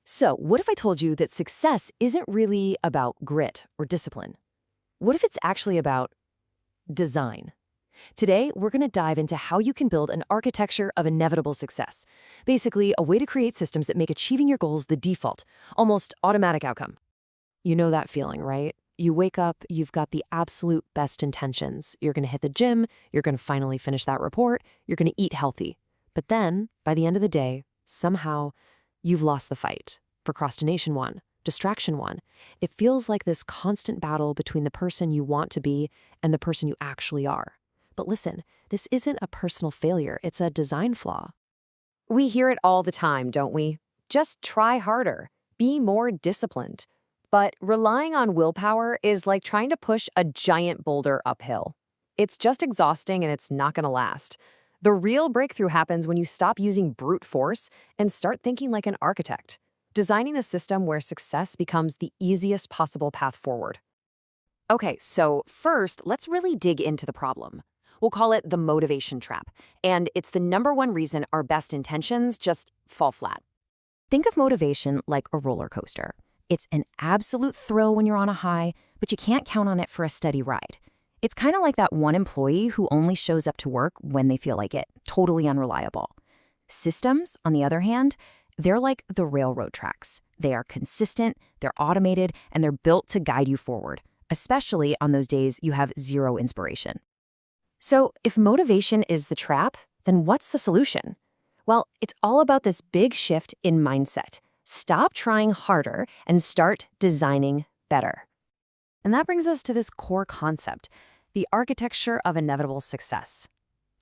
So, what if I told you that success isn't really about grit or discipline? What if it's actually about design? Today, we're going to dive into how you can build an architecture of inevitable success. Basically, a way to create systems that make achieving your goals the default, almost automatic outcome. You know that feeling, right? You wake up, you've got the absolute best intentions. You're going to hit the gym, you're going to finally finish that report, you're going to eat healthy. But then, by the end of the day, somehow, you've lost the fight. Procrastination won. Distraction won. It feels like this constant battle between the person you want to be and the person you actually are. But listen, this isn't a personal failure, it's a design flaw. We hear it all the time, don't we? Just try harder, be more disciplined. But relying on willpower is like trying to push a giant boulder uphill. It's just exhausting and it's not going to last. The real breakthrough happens when you stop using brute force and start thinking like an architect, designing a system where success becomes the easiest possible path forward. Okay, so first, let's really dig into the problem. We'll call it the motivation trap, and it's the #1 reason our best intentions just fall flat. Think of motivation like a roller coaster. It's an absolute thrill when you're on a high, but you can't count on it for a steady ride. It's kind of like that one employee who only shows up to work when they feel like it, totally unreliable. Systems, on the other hand, they're like the railroad tracks. They are consistent, they're automated, and they're built to guide you forward, especially on those days you have zero inspiration. So, if motivation is the trap, then what's the solution? Well, it's all about this big shift in mindset. Stop trying harder and start designing better. And that brings us to this core concept, the architecture of inevitable success.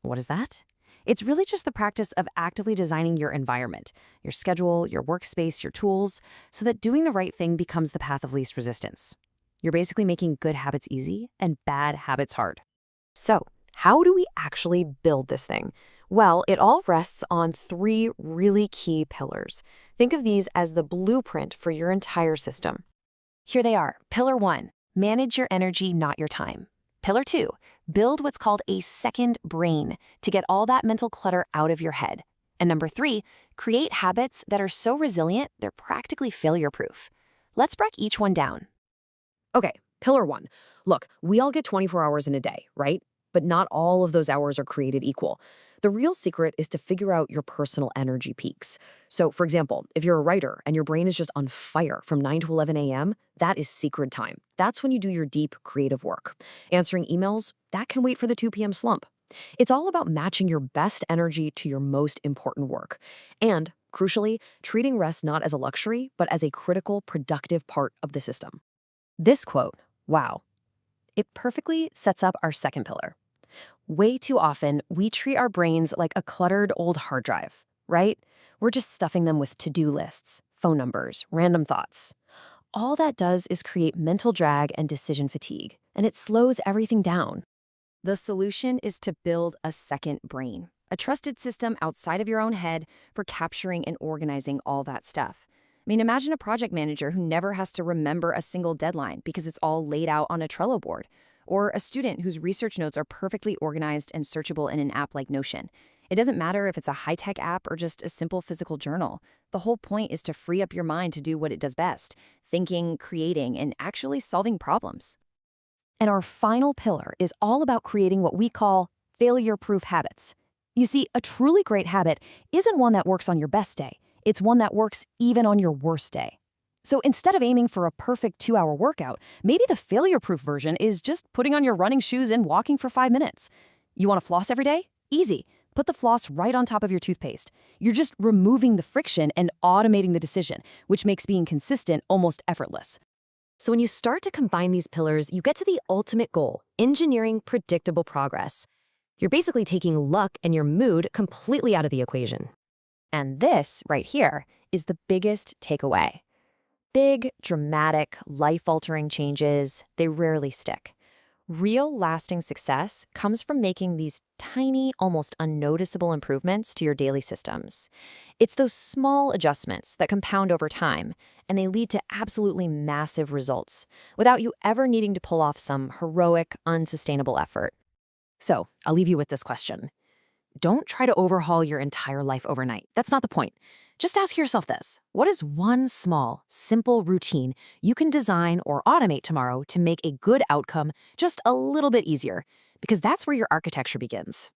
What is that? It's really just the practice of actively designing your environment, your schedule, your workspace, your tools, so that doing the right thing becomes the path of least resistance. You're basically making good habits easy and bad habits hard. So, how do we actually build this thing? Well, it all rests on 3 really key pillars. Think of these as the blueprint for your entire system. Here they are. Pillar 1, manage your energy, not your time. Pillar 2, build what's called a second brain to get all that mental clutter out of your head. And number 3, create habits that are so resilient they're practically failure-proof. Let's break each one down. Okay, pillar 1. Look, we all get 24 hours in a day, right? But not all of those hours are created equal. The real secret is to figure out your personal energy peaks. So, for example, if you're a writer and your brain is just on fire from 9 to 11 a.m., that is sacred time. That's when you do your deep creative work. Answering emails, that can wait for the 2 p.m. slump. It's all about matching your best energy to your most important work. And, crucially, treating rest not as a luxury, but as a critical, productive part of the system. This quote, wow, it perfectly sets up our second pillar. Way too often, we treat our brains like a cluttered old hard drive, right? We're just stuffing them with to-do lists, phone numbers, random thoughts. All that does is create mental drag and decision fatigue, and it slows everything down. The solution is to build a second brain, a trusted system outside of your own head for capturing and organizing all that stuff. I mean, imagine a project manager who never has to remember a single deadline because it's all laid out on a Trello board. Or a student whose research notes are perfectly organized and searchable in an app like Notion. It doesn't matter if it's a high-tech app or just a simple physical journal. The whole point is to free up your mind to do what it does best, thinking, creating, and actually solving problems. And our final pillar is all about creating what we call failure-proof habits. You see, a truly great habit isn't one that works on your best day. It's one that works even on your worst day. So instead of aiming for a perfect 2-hour workout, maybe the failure-proof version is just putting on your running shoes and walking for 5 minutes. You want to floss every day? Easy. Put the floss right on top of your toothpaste. You're just removing the friction and automating the decision, which makes being consistent almost effortless. So when you start to combine these pillars, you get to the ultimate goal, engineering predictable progress. You're basically taking luck and your mood completely out of the equation. And this, right here, is the biggest takeaway. Big, dramatic, life-altering changes, they rarely stick. Real, lasting success comes from making these tiny, almost unnoticeable improvements to your daily systems. It's those small adjustments that compound over time, and they lead to absolutely massive results, without you ever needing to pull off some heroic, unsustainable effort. So, I'll leave you with this question. Don't try to overhaul your entire life overnight. That's not the point. Just ask yourself this. What is one small, simple routine you can design or automate tomorrow to make a good outcome just a little bit easier? Because that's where your architecture begins.